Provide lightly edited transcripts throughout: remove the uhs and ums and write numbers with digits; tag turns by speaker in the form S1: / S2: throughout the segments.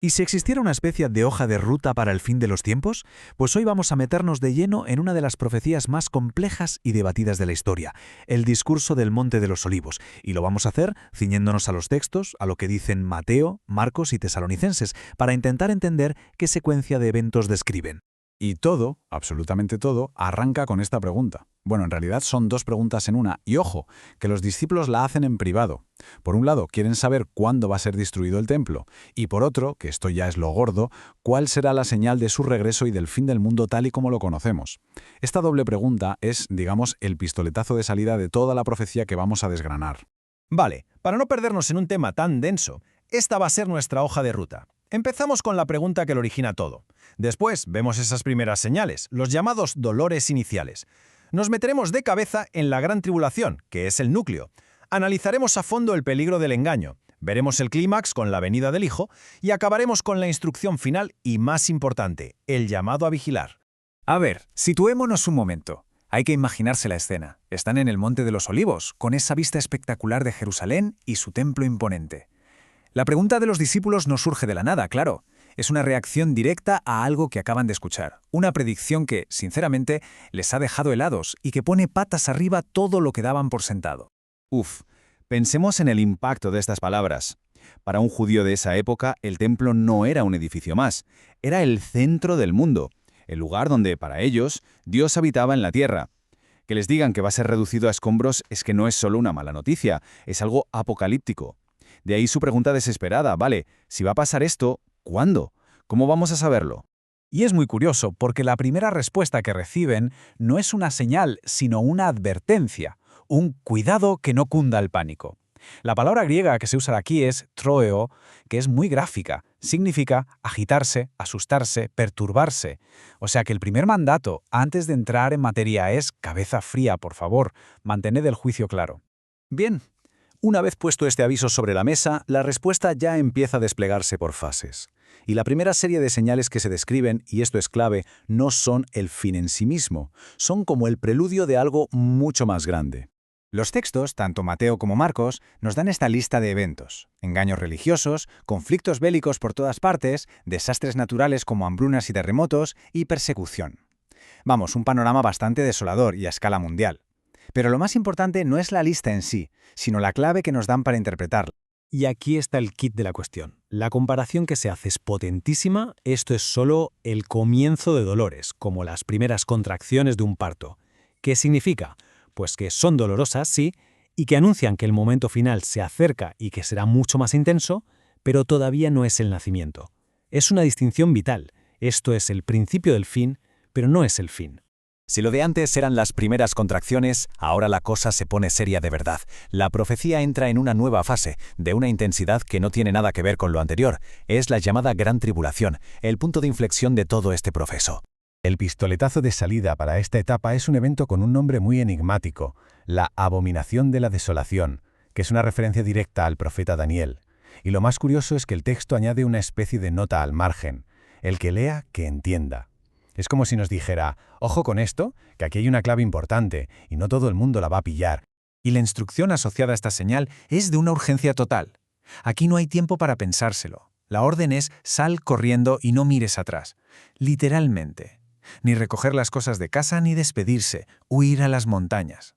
S1: ¿Y si existiera una especie de hoja de ruta para el fin de los tiempos? Pues hoy vamos a meternos de lleno en una de las profecías más complejas y debatidas de la historia, el discurso del Monte de los Olivos, y lo vamos a hacer ciñéndonos a los textos, a lo que dicen Mateo, Marcos y Tesalonicenses, para intentar entender qué secuencia de eventos describen.
S2: Y todo, absolutamente todo, arranca con esta pregunta. Bueno, en realidad son dos preguntas en una. Y ojo, que los discípulos la hacen en privado. Por un lado, quieren saber cuándo va a ser destruido el templo. Y por otro, que esto ya es lo gordo, cuál será la señal de su regreso y del fin del mundo tal y como lo conocemos. Esta doble pregunta es, digamos, el pistoletazo de salida de toda la profecía que vamos a desgranar.
S3: Vale, para no perdernos en un tema tan denso, esta va a ser nuestra hoja de ruta. Empezamos con la pregunta que lo origina todo. Después vemos esas primeras señales, los llamados dolores iniciales. Nos meteremos de cabeza en la gran tribulación, que es el núcleo. Analizaremos a fondo el peligro del engaño. Veremos el clímax con la venida del Hijo y acabaremos con la instrucción final y más importante, el llamado a vigilar.
S4: A ver, situémonos un momento. Hay que imaginarse la escena. Están en el Monte de los Olivos, con esa vista espectacular de Jerusalén y su templo imponente. La pregunta de los discípulos no surge de la nada, claro. Es una reacción directa a algo que acaban de escuchar. Una predicción que, sinceramente, les ha dejado helados y que pone patas arriba todo lo que daban por sentado.
S5: Pensemos en el impacto de estas palabras. Para un judío de esa época, el templo no era un edificio más, era el centro del mundo, el lugar donde, para ellos, Dios habitaba en la tierra. Que les digan que va a ser reducido a escombros es que no es solo una mala noticia, es algo apocalíptico. De ahí su pregunta desesperada, vale, si va a pasar esto, ¿cuándo? ¿Cómo vamos a saberlo?
S4: Y es muy curioso, porque la primera respuesta que reciben no es una señal, sino una advertencia, un cuidado que no cunda el pánico. La palabra griega que se usa aquí es troeo, que es muy gráfica. Significa agitarse, asustarse, perturbarse. O sea que el primer mandato, antes de entrar en materia, es cabeza fría, por favor, mantened el juicio claro.
S1: Bien, una vez puesto este aviso sobre la mesa, la respuesta ya empieza a desplegarse por fases. Y la primera serie de señales que se describen, y esto es clave, no son el fin en sí mismo, son como el preludio de algo mucho más grande.
S4: Los textos, tanto Mateo como Marcos, nos dan esta lista de eventos: engaños religiosos, conflictos bélicos por todas partes, desastres naturales como hambrunas y terremotos, y persecución. Vamos, un panorama bastante desolador y a escala mundial. Pero lo más importante no es la lista en sí, sino la clave que nos dan para interpretarla.
S1: Y aquí está el kit de la cuestión. La comparación que se hace es potentísima, esto es solo el comienzo de dolores, como las primeras contracciones de un parto. ¿Qué significa? Pues que son dolorosas, sí, y que anuncian que el momento final se acerca y que será mucho más intenso, pero todavía no es el nacimiento. Es una distinción vital. Esto es el principio del fin, pero no es el fin.
S2: Si lo de antes eran las primeras contracciones, ahora la cosa se pone seria de verdad. La profecía entra en una nueva fase, de una intensidad que no tiene nada que ver con lo anterior. Es la llamada Gran Tribulación, el punto de inflexión de todo este proceso.
S6: El pistoletazo de salida para esta etapa es un evento con un nombre muy enigmático, la Abominación de la Desolación, que es una referencia directa al profeta Daniel. Y lo más curioso es que el texto añade una especie de nota al margen. El que lea, que entienda. Es como si nos dijera, ojo con esto, que aquí hay una clave importante, y no todo el mundo la va a pillar.
S4: Y la instrucción asociada a esta señal es de una urgencia total. Aquí no hay tiempo para pensárselo. La orden es sal corriendo y no mires atrás. Literalmente. Ni recoger las cosas de casa ni despedirse, huir a las montañas.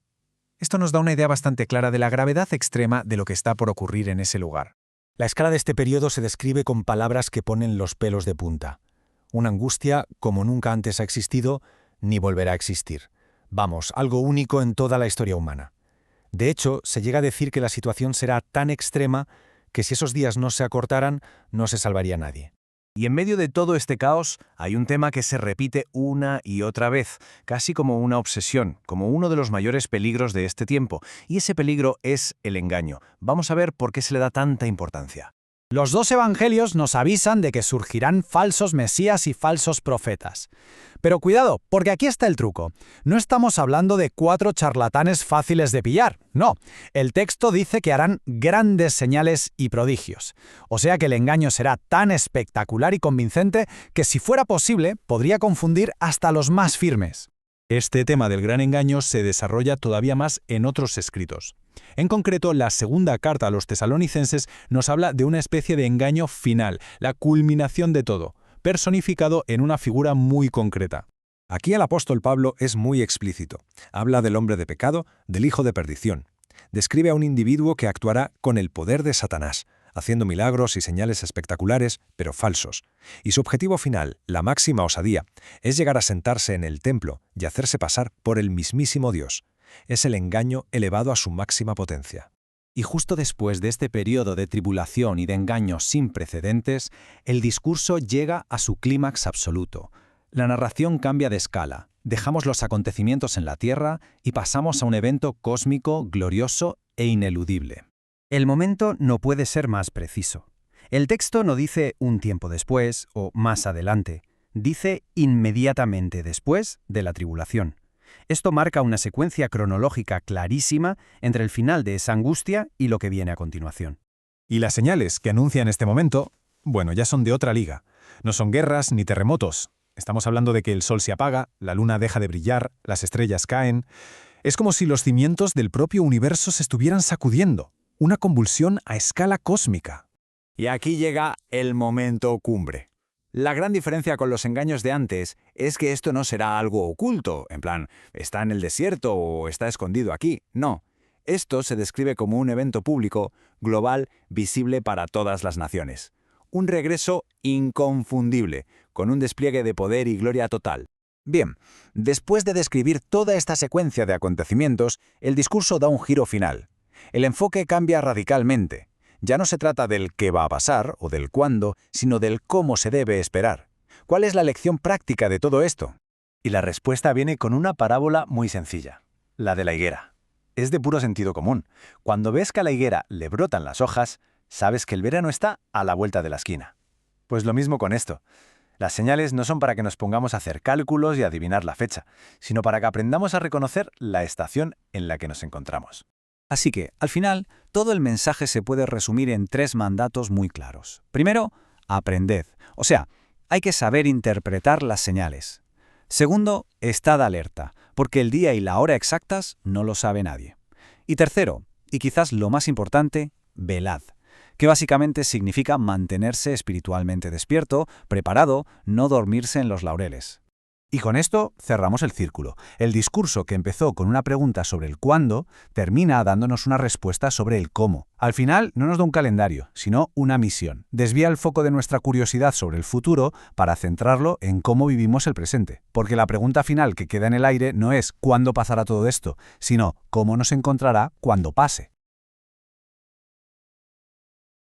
S4: Esto nos da una idea bastante clara de la gravedad extrema de lo que está por ocurrir en ese lugar.
S1: La escala de este periodo se describe con palabras que ponen los pelos de punta. Una angustia como nunca antes ha existido ni volverá a existir. Vamos, algo único en toda la historia humana. De hecho, se llega a decir que la situación será tan extrema que si esos días no se acortaran, no se salvaría nadie. Y en medio de todo este caos hay un tema que se repite una y otra vez, casi como una obsesión, como uno de los mayores peligros de este tiempo, y ese peligro es el engaño. Vamos a ver por qué se le da tanta importancia.
S7: Los dos evangelios nos avisan de que surgirán falsos mesías y falsos profetas. Pero cuidado, porque aquí está el truco. No estamos hablando de 4 charlatanes fáciles de pillar. No, el texto dice que harán grandes señales y prodigios. O sea que el engaño será tan espectacular y convincente que, si fuera posible, podría confundir hasta los más firmes.
S1: Este tema del gran engaño se desarrolla todavía más en otros escritos.
S4: En concreto, la segunda carta a los tesalonicenses nos habla de una especie de engaño final, la culminación de todo, personificado en una figura muy concreta.
S3: Aquí el apóstol Pablo es muy explícito. Habla del hombre de pecado, del hijo de perdición. Describe a un individuo que actuará con el poder de Satanás, haciendo milagros y señales espectaculares, pero falsos. Y su objetivo final, la máxima osadía, es llegar a sentarse en el templo y hacerse pasar por el mismísimo Dios. Es el engaño elevado a su máxima potencia.
S8: Y justo después de este periodo de tribulación y de engaño sin precedentes, el discurso llega a su clímax absoluto. La narración cambia de escala, dejamos los acontecimientos en la Tierra y pasamos a un evento cósmico, glorioso e ineludible.
S9: El momento no puede ser más preciso. El texto no dice un tiempo después o más adelante, dice inmediatamente después de la tribulación. Esto marca una secuencia cronológica clarísima entre el final de esa angustia y lo que viene a continuación.
S3: Y las señales que anuncian este momento, bueno, ya son de otra liga. No son guerras ni terremotos. Estamos hablando de que el sol se apaga, la luna deja de brillar, las estrellas caen. Es como si los cimientos del propio universo se estuvieran sacudiendo. Una convulsión a escala cósmica.
S2: Y aquí llega el momento cumbre. La gran diferencia con los engaños de antes es que esto no será algo oculto, en plan, está en el desierto o está escondido aquí. No. Esto se describe como un evento público, global, visible para todas las naciones. Un regreso inconfundible, con un despliegue de poder y gloria total. Bien, después de describir toda esta secuencia de acontecimientos, el discurso da un giro final. El enfoque cambia radicalmente. Ya no se trata del qué va a pasar o del cuándo, sino del cómo se debe esperar. ¿Cuál es la lección práctica de todo esto?
S6: Y la respuesta viene con una parábola muy sencilla, la de la higuera. Es de puro sentido común. Cuando ves que a la higuera le brotan las hojas, sabes que el verano está a la vuelta de la esquina. Pues lo mismo con esto. Las señales no son para que nos pongamos a hacer cálculos y adivinar la fecha, sino para que aprendamos a reconocer la estación en la que nos encontramos.
S8: Así que, al final, todo el mensaje se puede resumir en 3 mandatos muy claros. Primero, aprended. O sea, hay que saber interpretar las señales. Segundo, estad alerta, porque el día y la hora exactas no lo sabe nadie. Y tercero, y quizás lo más importante, velad, que básicamente significa mantenerse espiritualmente despierto, preparado, no dormirse en los laureles.
S6: Y con esto cerramos el círculo. El discurso que empezó con una pregunta sobre el cuándo termina dándonos una respuesta sobre el cómo. Al final no nos da un calendario, sino una misión. Desvía el foco de nuestra curiosidad sobre el futuro para centrarlo en cómo vivimos el presente. Porque la pregunta final que queda en el aire no es ¿cuándo pasará todo esto?, sino ¿cómo nos encontrará cuando pase?